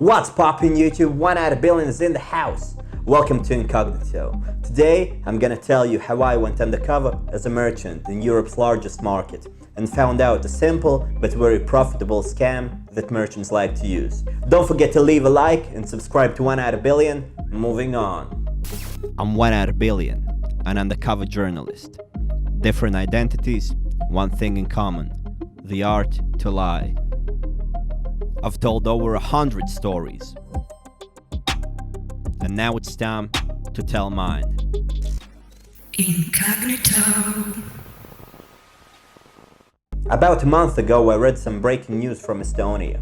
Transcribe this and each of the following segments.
What's poppin' YouTube? 1 out of billion is in the house. Welcome to Incognito. Today I'm gonna tell you how I went undercover as a merchant in Europe's largest market and found out a simple but very profitable scam that merchants like to use. Don't forget to leave a like and subscribe to 1 out of billion. Moving on. I'm 1 out of billion, an undercover journalist. Different identities, one thing in common: the art to lie. I've told over 100 stories, and now it's time to tell mine. Incognito. About a month ago I read some breaking news from Estonia.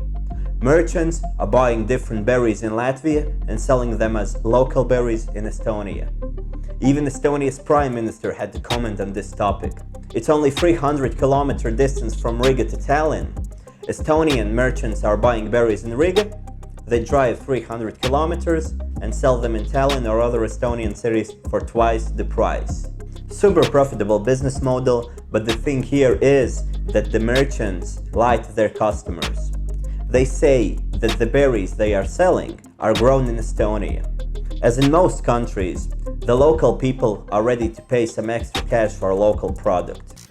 Merchants are buying different berries in Latvia and selling them as local berries in Estonia. Even Estonia's Prime Minister had to comment on this topic. It's only 300 kilometer distance from Riga to Tallinn. Estonian merchants are buying berries in Riga, they drive 300 kilometers and sell them in Tallinn or other Estonian cities for twice the price. Super profitable business model, but the thing here is that the merchants lie to their customers. They say that the berries they are selling are grown in Estonia. As in most countries, the local people are ready to pay some extra cash for a local product.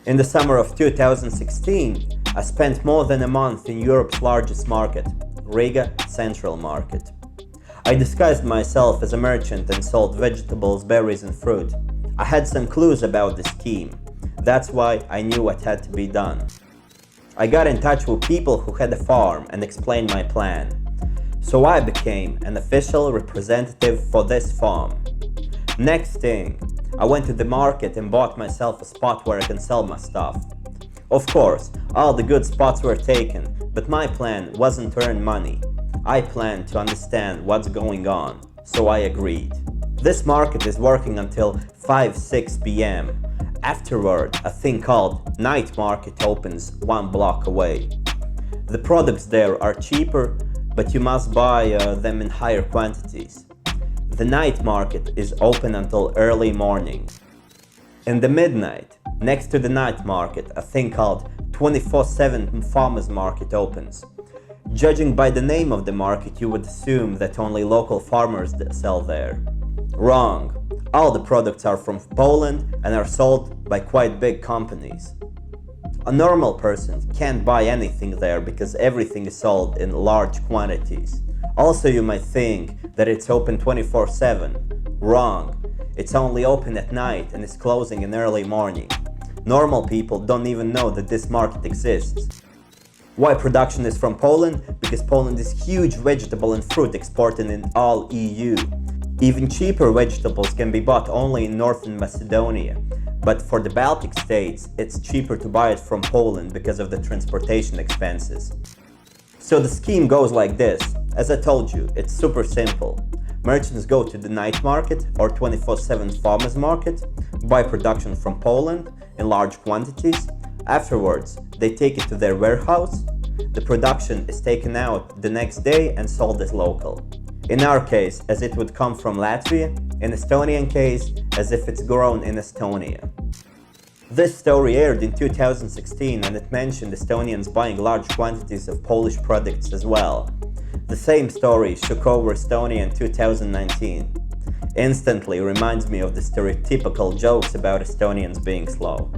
In the summer of 2016, I spent more than a month in Europe's largest market, Riga Central Market. I disguised myself as a merchant and sold vegetables, berries and fruit. I had some clues about the scheme. That's why I knew what had to be done. I got in touch with people who had a farm and explained my plan. So I became an official representative for this farm. Next thing, I went to the market and bought myself a spot where I can sell my stuff. Of course, all the good spots were taken, but my plan wasn't to earn money. I planned to understand what's going on, so I agreed. This market is working until 5-6 p.m. Afterward, a thing called night market opens 1 block away. The products there are cheaper, but you must buy them in higher quantities. The night market is open until early morning. In the midnight, next to the night market, a thing called 24/7 farmers market opens. Judging by the name of the market, you would assume that only local farmers sell there. Wrong. All the products are from Poland and are sold by quite big companies. A normal person can't buy anything there because everything is sold in large quantities. Also, you might think that it's open 24/7. Wrong. It's only open at night and is closing in early morning. Normal people don't even know that this market exists. Why production is from Poland? Because Poland is huge vegetable and fruit exporting in all EU. Even cheaper vegetables can be bought only in Northern Macedonia. But for the Baltic states, it's cheaper to buy it from Poland because of the transportation expenses. So the scheme goes like this. As I told you, it's super simple. Merchants go to the night market or 24/7 farmers market, buy production from Poland in large quantities. Afterwards, they take it to their warehouse. The production is taken out the next day and sold as local. In our case, as it would come from Latvia. In Estonian case, as if it's grown in Estonia. This story aired in 2016 and it mentioned Estonians buying large quantities of Polish products as well. The same story shook over Estonia in 2019. Instantly reminds me of the stereotypical jokes about Estonians being slow.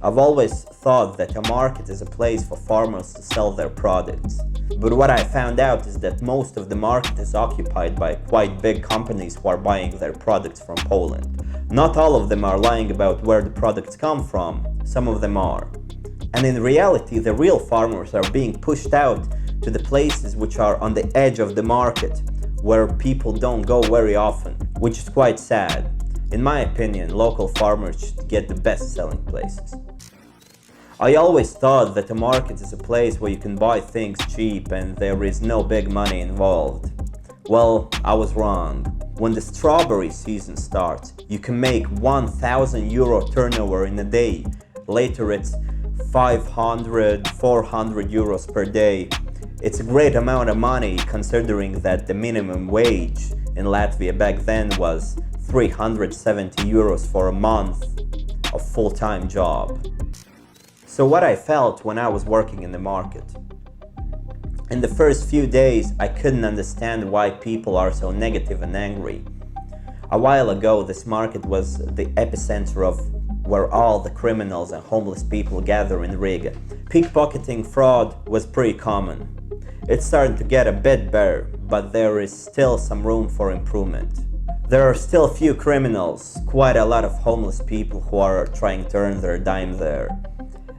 I've always thought that a market is a place for farmers to sell their products. But what I found out is that most of the market is occupied by quite big companies who are buying their products from Poland. Not all of them are lying about where the products come from, some of them are. And in reality, the real farmers are being pushed out to the places which are on the edge of the market, where people don't go very often, which is quite sad. In my opinion, local farmers should get the best selling places. I always thought that a market is a place where you can buy things cheap and there is no big money involved. Well, I was wrong. When the strawberry season starts, you can make 1,000 euro turnover in a day. Later it's 500, 400 euros per day. It's a great amount of money considering that the minimum wage in Latvia back then was 370 euros for a month of full-time job. So what I felt when I was working in the market. In the first few days, I couldn't understand why people are so negative and angry. A while ago, this market was the epicenter of where all the criminals and homeless people gather in Riga. Pickpocketing fraud was pretty common. It's starting to get a bit better, but there is still some room for improvement. There are still few criminals, quite a lot of homeless people who are trying to earn their dime there.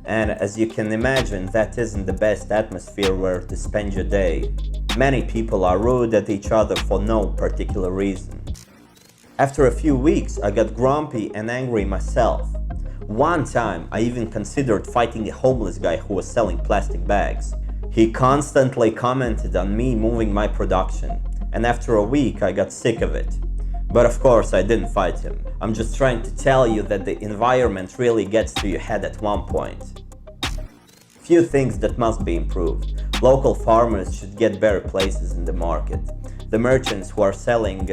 And as you can imagine, that isn't the best atmosphere where to spend your day. Many people are rude at each other for no particular reason. After a few weeks, I got grumpy and angry myself. One time, I even considered fighting a homeless guy who was selling plastic bags. He constantly commented on me moving my production, and after a week, I got sick of it. But of course, I didn't fight him. I'm just trying to tell you that the environment really gets to your head at one point. Few things that must be improved. Local farmers should get better places in the market. The merchants who are selling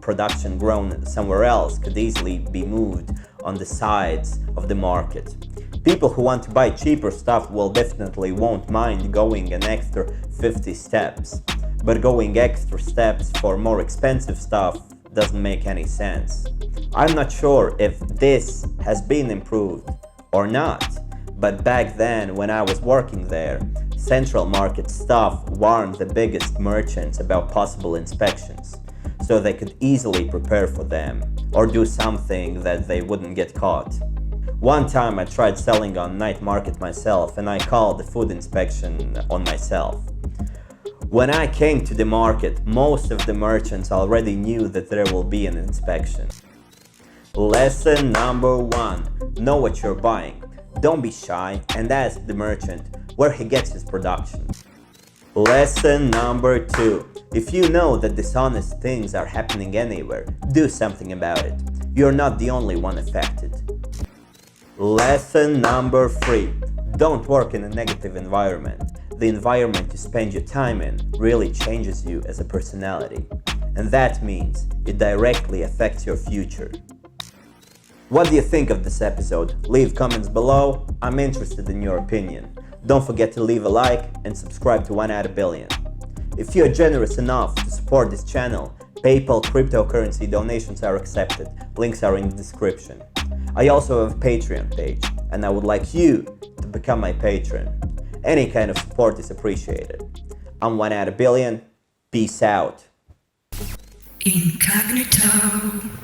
production grown somewhere else could easily be moved on the sides of the market. People who want to buy cheaper stuff will definitely won't mind going an extra 50 steps. But going extra steps for more expensive stuff doesn't make any sense. I'm not sure if this has been improved or not, but back then when I was working there, Central Market staff warned the biggest merchants about possible inspections, so they could easily prepare for them or do something that they wouldn't get caught. One time I tried selling on night market myself and I called the food inspection on myself. When I came to the market, most of the merchants already knew that there will be an inspection. Lesson number 1. Know what you're buying. Don't be shy and ask the merchant where he gets his production. Lesson number 2. If you know that dishonest things are happening anywhere, do something about it. You're not the only one affected. Lesson number 3. Don't work in a negative environment. The environment you spend your time in really changes you as a personality. And that means it directly affects your future. What do you think of this episode? Leave comments below. I'm interested in your opinion. Don't forget to leave a like and subscribe to 1 out of billion. If you're generous enough to support this channel, PayPal cryptocurrency donations are accepted. Links are in the description. I also have a Patreon page, and I would like you to become my patron. Any kind of support is appreciated. I'm 1 out of billion. Peace out. Incognito.